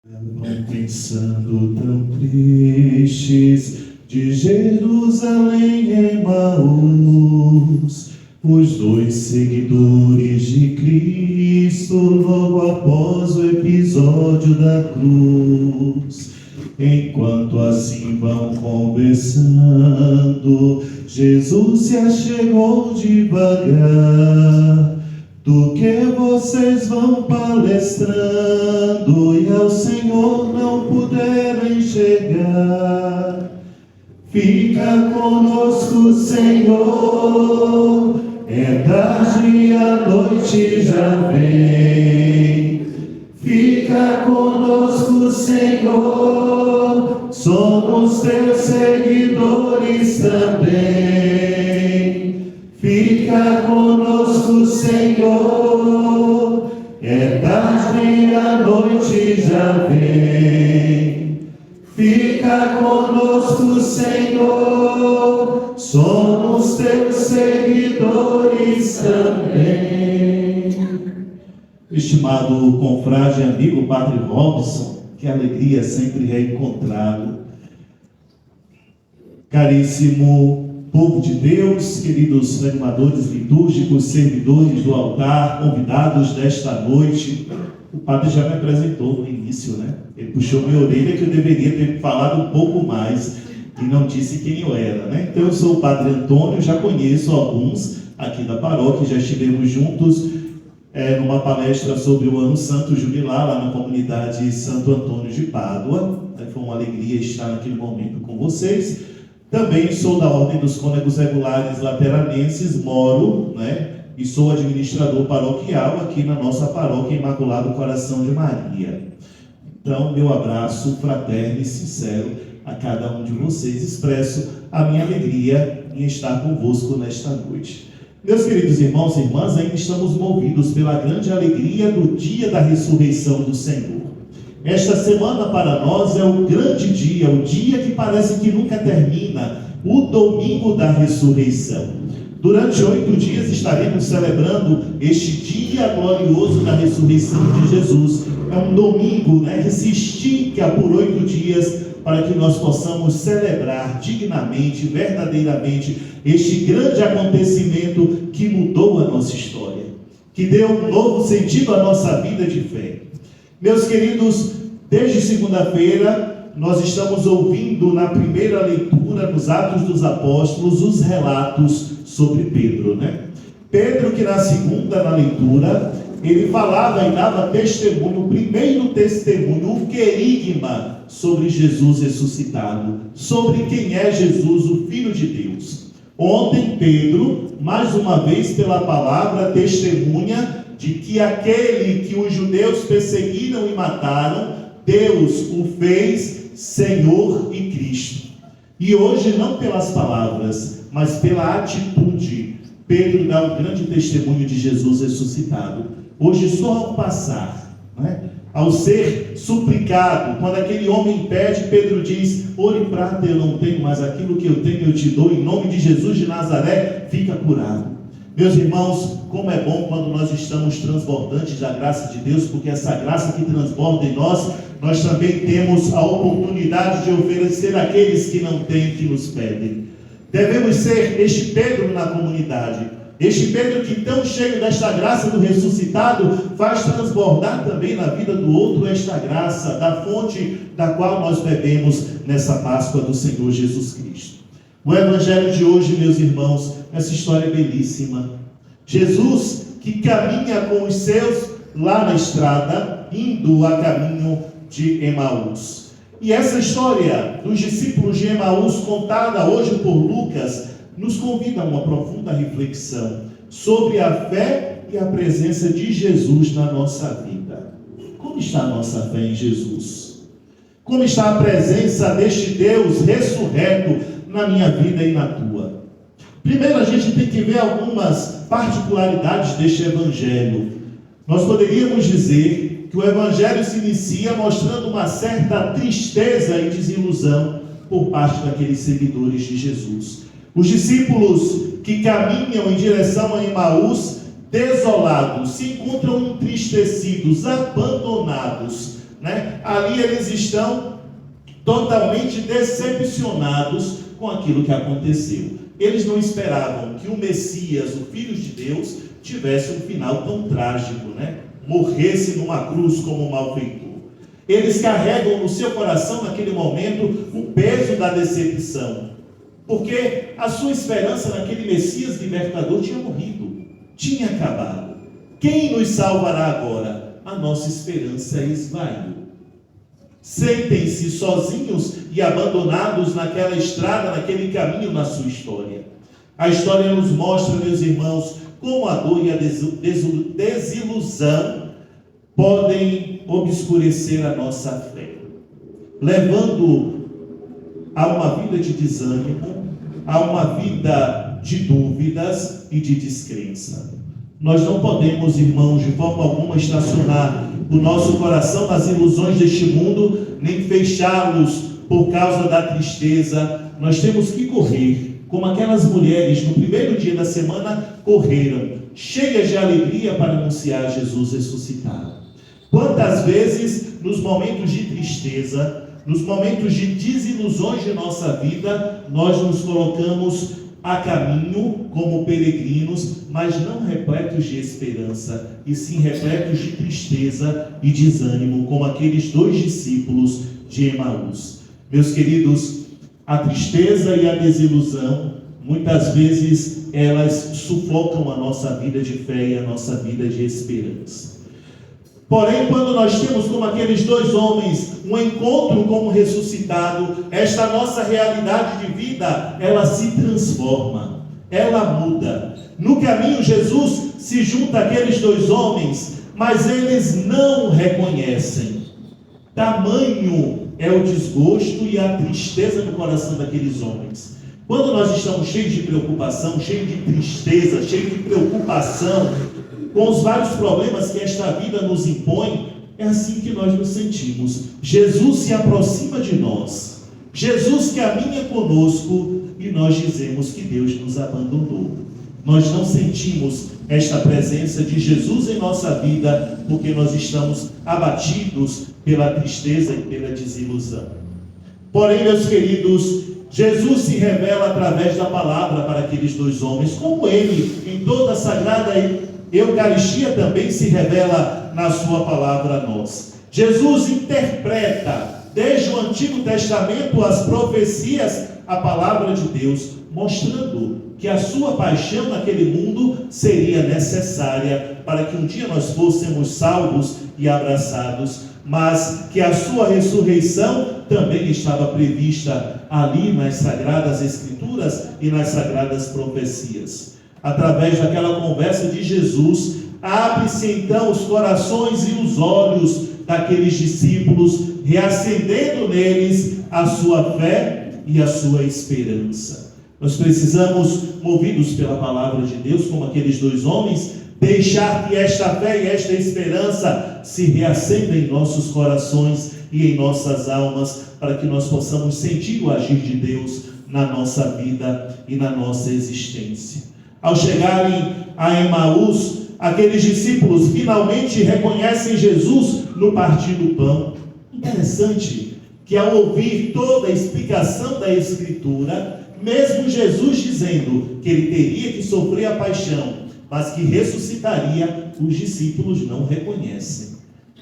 Vão pensando tão tristes de Jerusalém em Emaús, os dois seguidores de Cristo logo após o episódio da cruz. Enquanto assim vão conversando, Jesus se achegou devagar. Do que vocês vão palestrando e ao Senhor não puderam enxergar? Fica conosco, Senhor, é tarde e a noite já vem. Fica conosco, Senhor, somos teus seguidores também. Fica conosco, Senhor, é tarde e a noite já vem. Fica conosco, Senhor, somos teus seguidores também. Estimado confrade e amigo Padre Robson, que alegria sempre reencontrá-lo. Caríssimo povo de Deus, queridos animadores litúrgicos, servidores do altar, convidados desta noite. O padre já me apresentou no início, né? Ele puxou minha orelha que eu deveria ter falado um pouco mais e não disse quem eu era, né? Então eu sou o Padre Antônio, já conheço alguns aqui da paróquia, já estivemos juntos numa palestra sobre o Ano Santo Jubilar, lá na comunidade Santo Antônio de Pádua. Foi uma alegria estar naquele momento com vocês. Também sou da Ordem dos Cônegos Regulares Lateranenses, moro, e sou administrador paroquial aqui na nossa paróquia Imaculado Coração de Maria. Então, meu abraço fraterno e sincero a cada um de vocês. Expresso a minha alegria em estar convosco nesta noite. Meus queridos irmãos e irmãs, ainda estamos movidos pela grande alegria do dia da ressurreição do Senhor. Esta semana para nós é o grande dia, o dia que parece que nunca termina, o domingo da ressurreição. Durante 8 dias estaremos celebrando este dia glorioso da ressurreição de Jesus. É um domingo, que se estica por 8 dias para que nós possamos celebrar dignamente, verdadeiramente, este grande acontecimento que mudou a nossa história, que deu um novo sentido à nossa vida de fé. Meus queridos, desde segunda-feira, nós estamos ouvindo na primeira leitura, nos Atos dos Apóstolos, os relatos sobre Pedro, Pedro, que na segunda, na leitura, ele falava e dava testemunho, o primeiro testemunho, o querigma sobre Jesus ressuscitado, sobre quem é Jesus, o Filho de Deus. Ontem, Pedro, mais uma vez pela palavra, testemunha de que aquele que os judeus perseguiram e mataram, Deus o fez Senhor e Cristo. E hoje, não pelas palavras, mas pela atitude, Pedro dá um grande testemunho de Jesus ressuscitado. Hoje, só ao passar, ao ser suplicado, quando aquele homem pede, Pedro diz: ouro e prata eu não tenho, mas aquilo que eu tenho eu te dou, em nome de Jesus de Nazaré, fica curado. Meus irmãos, como é bom quando nós estamos transbordantes da graça de Deus, porque essa graça que transborda em nós também temos a oportunidade de oferecer àqueles que não têm, que nos pedem. Devemos ser este Pedro na comunidade, este Pedro que, tão cheio desta graça do ressuscitado, faz transbordar também na vida do outro esta graça, da fonte da qual nós bebemos nessa Páscoa do Senhor Jesus Cristo. O Evangelho de hoje, meus irmãos, essa história é belíssima. Jesus que caminha com os seus lá na estrada, indo a caminho de Emaús. E essa história dos discípulos de Emaús, contada hoje por Lucas, nos convida a uma profunda reflexão sobre a fé e a presença de Jesus na nossa vida. Como está a nossa fé em Jesus? Como está a presença deste Deus ressurreto na minha vida e na tua? Primeiro, a gente tem que ver algumas particularidades deste Evangelho. Nós poderíamos dizer que o Evangelho se inicia mostrando uma certa tristeza e desilusão por parte daqueles seguidores de Jesus. Os discípulos que caminham em direção a Emaús, desolados, se encontram entristecidos, abandonados né? Ali eles estão totalmente decepcionados com aquilo que aconteceu. Eles não esperavam que o Messias, o Filho de Deus, tivesse um final tão trágico, né? Morresse numa cruz como um malfeitor. Eles carregam no seu coração, naquele momento, o peso da decepção, porque a sua esperança naquele Messias libertador tinha morrido, tinha acabado. Quem nos salvará agora? A nossa esperança esvaiu. Sentem-se sozinhos e abandonados naquela estrada, naquele caminho na sua história. A história nos mostra, meus irmãos, como a dor e a desilusão podem obscurecer a nossa fé, levando a uma vida de desânimo, a uma vida de dúvidas e de descrença. Nós não podemos, irmãos, de forma alguma estacionar o nosso coração nas ilusões deste mundo, nem fechá-los por causa da tristeza. Nós temos que correr, como aquelas mulheres no primeiro dia da semana correram, cheias de alegria para anunciar Jesus ressuscitado. Quantas vezes, nos momentos de tristeza, nos momentos de desilusões de nossa vida, nós nos colocamos a caminho como peregrinos, mas não repletos de esperança, e sim repletos de tristeza e desânimo, como aqueles 2 discípulos de Emaús. Meus queridos, a tristeza e a desilusão, muitas vezes, elas sufocam a nossa vida de fé e a nossa vida de esperança. Porém, quando nós temos, como aqueles 2 homens, um encontro com o ressuscitado, esta nossa realidade de vida, ela se transforma, ela muda. No caminho, Jesus se junta àqueles 2 homens, mas eles não o reconhecem. Tamanho é o desgosto e a tristeza no coração daqueles homens. Quando nós estamos cheios de preocupação, cheios de tristeza, cheios de preocupação, com os vários problemas que esta vida nos impõe, é assim que nós nos sentimos. Jesus se aproxima de nós, Jesus caminha conosco e nós dizemos que Deus nos abandonou. Nós não sentimos esta presença de Jesus em nossa vida, porque nós estamos abatidos pela tristeza e pela desilusão. Porém, meus queridos, Jesus se revela através da palavra para aqueles 2 homens, como Ele, em toda a sagrada Eucaristia, também se revela na sua palavra a nós. Jesus interpreta, desde o Antigo Testamento, as profecias, a palavra de Deus, mostrando que a sua paixão naquele mundo seria necessária para que um dia nós fôssemos salvos e abraçados, mas que a sua ressurreição também estava prevista ali nas Sagradas Escrituras e nas Sagradas Profecias. Através daquela conversa de Jesus, abre-se então os corações e os olhos daqueles discípulos, reacendendo neles a sua fé e a sua esperança. Nós precisamos, movidos pela palavra de Deus, como aqueles 2 homens, deixar que esta fé e esta esperança se reacendam em nossos corações e em nossas almas, para que nós possamos sentir o agir de Deus na nossa vida e na nossa existência. Ao chegarem a Emaús, aqueles discípulos finalmente reconhecem Jesus no partir do pão. Interessante que, ao ouvir toda a explicação da Escritura, mesmo Jesus dizendo que ele teria que sofrer a paixão, mas que ressuscitaria, os discípulos não reconhecem.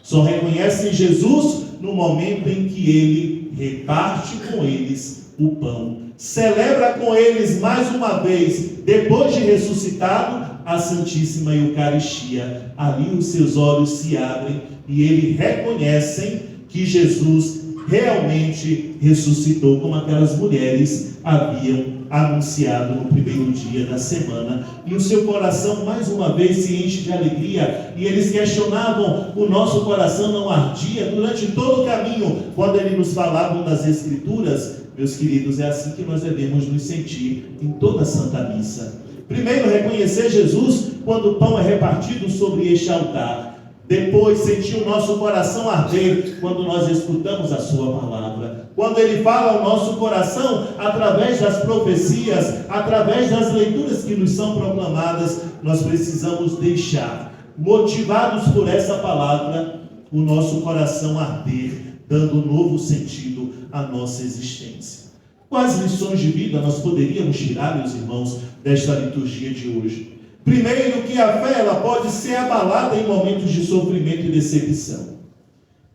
Só reconhecem Jesus no momento em que ele reparte com eles o pão. Celebra com eles mais uma vez, depois de ressuscitado, a Santíssima Eucaristia. Ali os seus olhos se abrem e eles reconhecem que Jesus realmente ressuscitou, como aquelas mulheres haviam anunciado no primeiro dia da semana. E o seu coração mais uma vez se enche de alegria, e eles questionavam: o nosso coração não ardia durante todo o caminho quando eles nos falavam das Escrituras? Meus queridos, é assim que nós devemos nos sentir em toda a Santa Missa. Primeiro, reconhecer Jesus quando o pão é repartido sobre este altar. Depois, sentir o nosso coração arder quando nós escutamos a sua palavra. Quando ele fala ao nosso coração, através das profecias, através das leituras que nos são proclamadas, nós precisamos deixar, motivados por essa palavra, o nosso coração arder, dando um novo sentido à nossa existência. Quais lições de vida nós poderíamos tirar, meus irmãos, desta liturgia de hoje? Primeiro, que a fé ela pode ser abalada em momentos de sofrimento e decepção.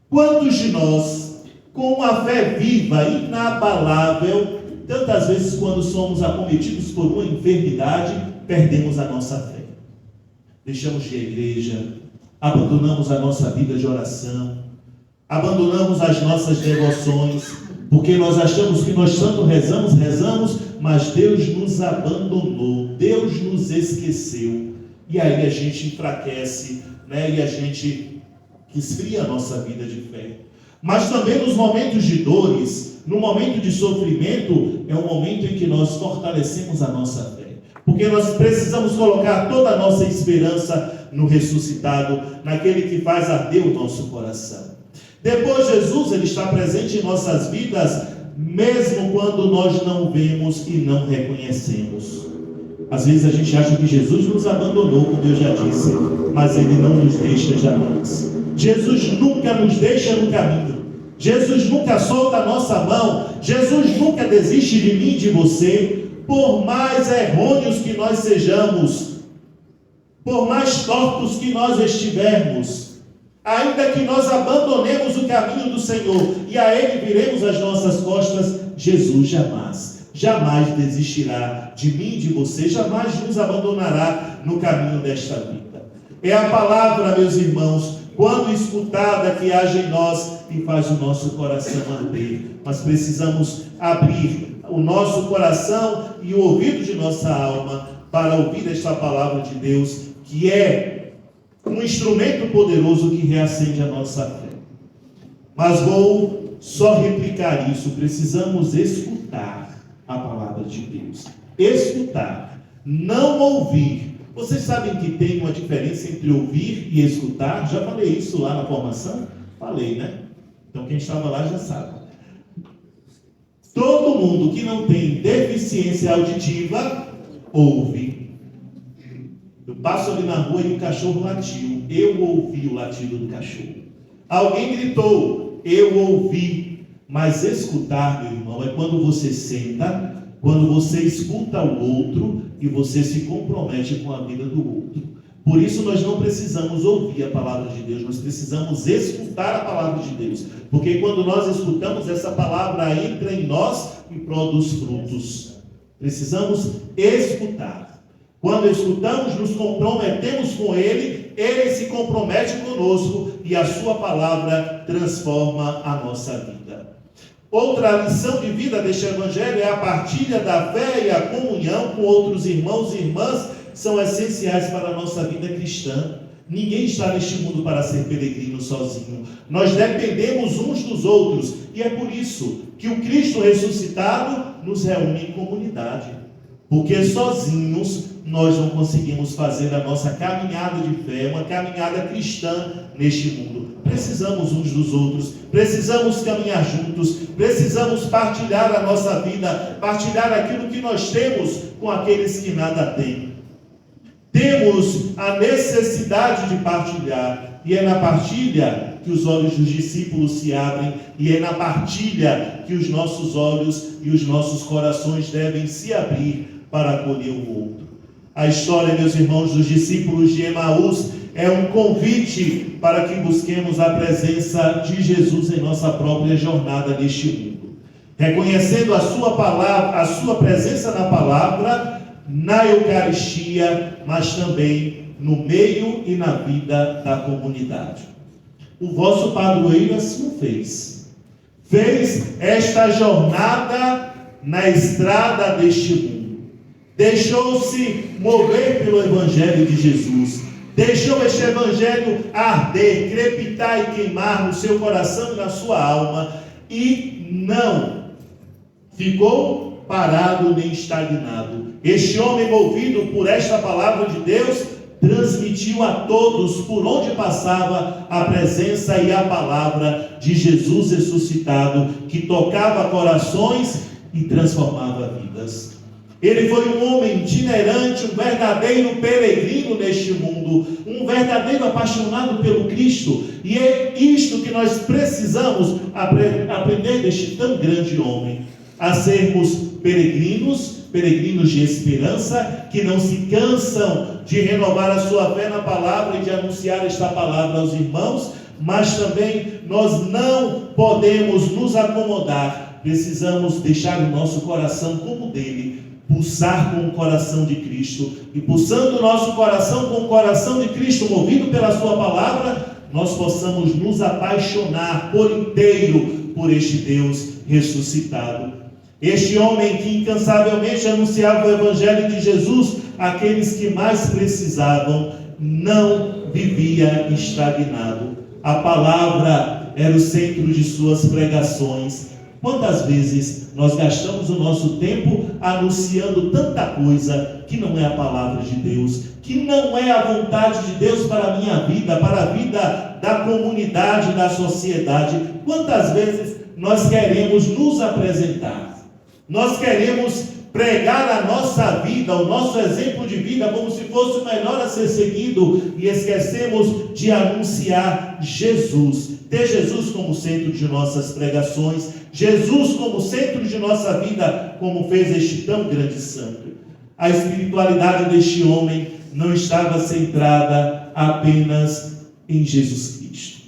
Quantos de nós, com uma fé viva, inabalável, tantas vezes quando somos acometidos por uma enfermidade, perdemos a nossa fé? Deixamos de ir à igreja, abandonamos a nossa vida de oração, abandonamos as nossas devoções, porque nós achamos que nós tanto rezamos, mas Deus nos abandonou, Deus nos esqueceu, e aí a gente enfraquece, e a gente esfria a nossa vida de fé. Mas também nos momentos de dores, no momento de sofrimento, é um momento em que nós fortalecemos a nossa fé, porque nós precisamos colocar toda a nossa esperança no ressuscitado, naquele que faz arder o nosso coração. Depois, Jesus ele está presente em nossas vidas, mesmo quando nós não vemos e não reconhecemos. Às vezes a gente acha que Jesus nos abandonou, como eu já disse, mas Ele não nos deixa jamais. Jesus nunca nos deixa no caminho. Jesus nunca solta a nossa mão. Jesus nunca desiste de mim e de você. Por mais errôneos que nós sejamos, por mais tortos que nós estivermos, ainda que nós abandonemos o caminho do Senhor e a Ele viremos as nossas costas, Jesus jamais desistirá de mim e de você, jamais nos abandonará no caminho desta vida. É a palavra, meus irmãos, quando escutada, que age em nós e faz o nosso coração arder. Mas precisamos abrir o nosso coração e o ouvido de nossa alma para ouvir esta palavra de Deus, que é um instrumento poderoso que reacende a nossa fé. Mas vou só replicar isso. Precisamos escutar a palavra de Deus. Escutar, não ouvir. Vocês sabem que tem uma diferença entre ouvir e escutar? Já falei isso lá na formação? Falei, né? Então quem estava lá já sabe. Todo mundo que não tem deficiência auditiva, ouve. Eu passo ali na rua e o cachorro latiu. Eu ouvi o latido do cachorro. Alguém gritou. Eu ouvi. Mas escutar, meu irmão, é quando você senta, quando você escuta o outro e você se compromete com a vida do outro. Por isso nós não precisamos ouvir a palavra de Deus, nós precisamos escutar a palavra de Deus. Porque quando nós escutamos, essa palavra entra em nós e produz frutos. Precisamos escutar. Quando escutamos, nos comprometemos com Ele, Ele se compromete conosco e a sua palavra transforma a nossa vida. Outra lição de vida deste Evangelho é a partilha da fé e a comunhão com outros irmãos e irmãs, são essenciais para a nossa vida cristã. Ninguém está neste mundo para ser peregrino sozinho. Nós dependemos uns dos outros. E é por isso que o Cristo ressuscitado nos reúne em comunidade. Porque sozinhos nós não conseguimos fazer a nossa caminhada de fé, uma caminhada cristã neste mundo. Precisamos uns dos outros, precisamos caminhar juntos, precisamos partilhar a nossa vida, partilhar aquilo que nós temos com aqueles que nada têm. Temos a necessidade de partilhar, e é na partilha que os olhos dos discípulos se abrem, e é na partilha que os nossos olhos e os nossos corações devem se abrir para acolher o outro. A história, meus irmãos, dos discípulos de Emaús é um convite para que busquemos a presença de Jesus em nossa própria jornada neste mundo, reconhecendo a sua palavra, a sua presença na palavra, na Eucaristia, mas também no meio e na vida da comunidade. O vosso padroeiro assim o fez. Fez esta jornada na estrada deste mundo. Deixou-se mover pelo Evangelho de Jesus. Deixou este Evangelho arder, crepitar e queimar no seu coração e na sua alma. E não ficou parado nem estagnado. Este homem, movido por esta palavra de Deus, transmitiu a todos, por onde passava, a presença e a palavra de Jesus ressuscitado, que tocava corações e transformava vidas. Ele foi um homem itinerante, um verdadeiro peregrino neste mundo, um verdadeiro apaixonado pelo Cristo. E é isto que nós precisamos aprender deste tão grande homem, a sermos peregrinos de esperança, que não se cansam de renovar a sua fé na palavra e de anunciar esta palavra aos irmãos, mas também nós não podemos nos acomodar, precisamos deixar o nosso coração como o dele, pulsar com o coração de Cristo, e pulsando o nosso coração com o coração de Cristo, movido pela sua palavra, nós possamos nos apaixonar por inteiro por este Deus ressuscitado. Este homem que incansavelmente anunciava o Evangelho de Jesus àqueles que mais precisavam, não vivia estagnado. A palavra era o centro de suas pregações. Quantas vezes nós gastamos o nosso tempo anunciando tanta coisa que não é a palavra de Deus, que não é a vontade de Deus para a minha vida, para a vida da comunidade, da sociedade? Quantas vezes nós queremos nos apresentar? Nós queremos pregar a nossa vida, o nosso exemplo de vida, como se fosse o melhor a ser seguido, e esquecemos de anunciar Jesus. Ter Jesus como centro de nossas pregações, Jesus como centro de nossa vida, como fez este tão grande santo. A espiritualidade deste homem não estava centrada apenas em Jesus Cristo.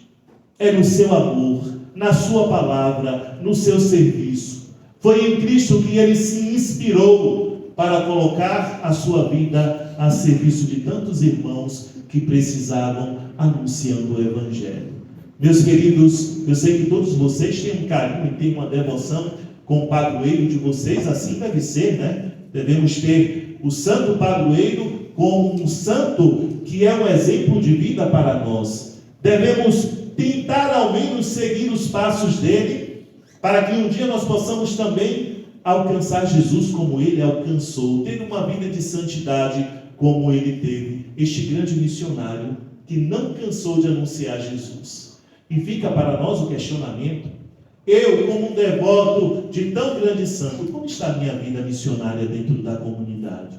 É no seu amor, na sua palavra, no seu serviço. Foi em Cristo que ele se inspirou para colocar a sua vida a serviço de tantos irmãos que precisavam anunciando o Evangelho. Meus queridos, eu sei que todos vocês têm um carinho e têm uma devoção com o padroeiro de vocês, assim deve ser, né? Devemos ter o santo padroeiro como um santo que é um exemplo de vida para nós. Devemos tentar ao menos seguir os passos dele, para que um dia nós possamos também alcançar Jesus como ele alcançou, ter uma vida de santidade como ele teve, este grande missionário que não cansou de anunciar Jesus. E fica para nós o questionamento: eu, como um devoto de tão grande santo, como está a minha vida missionária dentro da comunidade?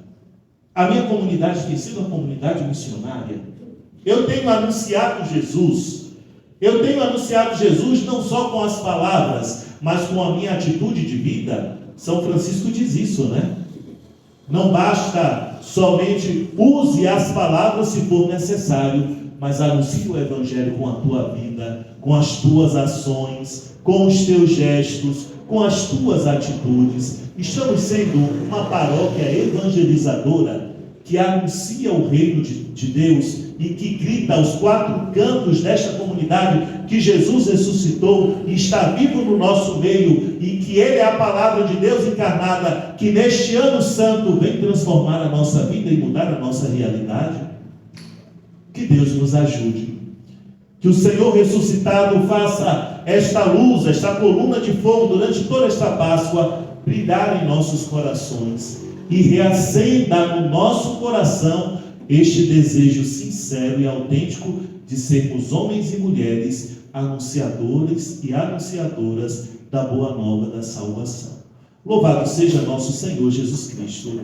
A minha comunidade tem sido uma comunidade missionária? Eu tenho anunciado Jesus? Eu tenho anunciado Jesus não só com as palavras, mas com a minha atitude de vida? São Francisco diz isso, né? Não basta somente use as palavras se for necessário, mas anuncie o Evangelho com a tua vida, com as tuas ações, com os teus gestos, com as tuas atitudes. Estamos sendo uma paróquia evangelizadora que anuncia o reino de Deus e que grita aos quatro cantos desta comunidade que Jesus ressuscitou e está vivo no nosso meio, e que Ele é a palavra de Deus encarnada, que neste ano santo vem transformar a nossa vida e mudar a nossa realidade. Que Deus nos ajude. Que o Senhor ressuscitado faça esta luz, esta coluna de fogo durante toda esta Páscoa brilhar em nossos corações e reacenda no nosso coração este desejo sincero e autêntico de sermos homens e mulheres anunciadores e anunciadoras da boa nova da salvação. Louvado seja nosso Senhor Jesus Cristo.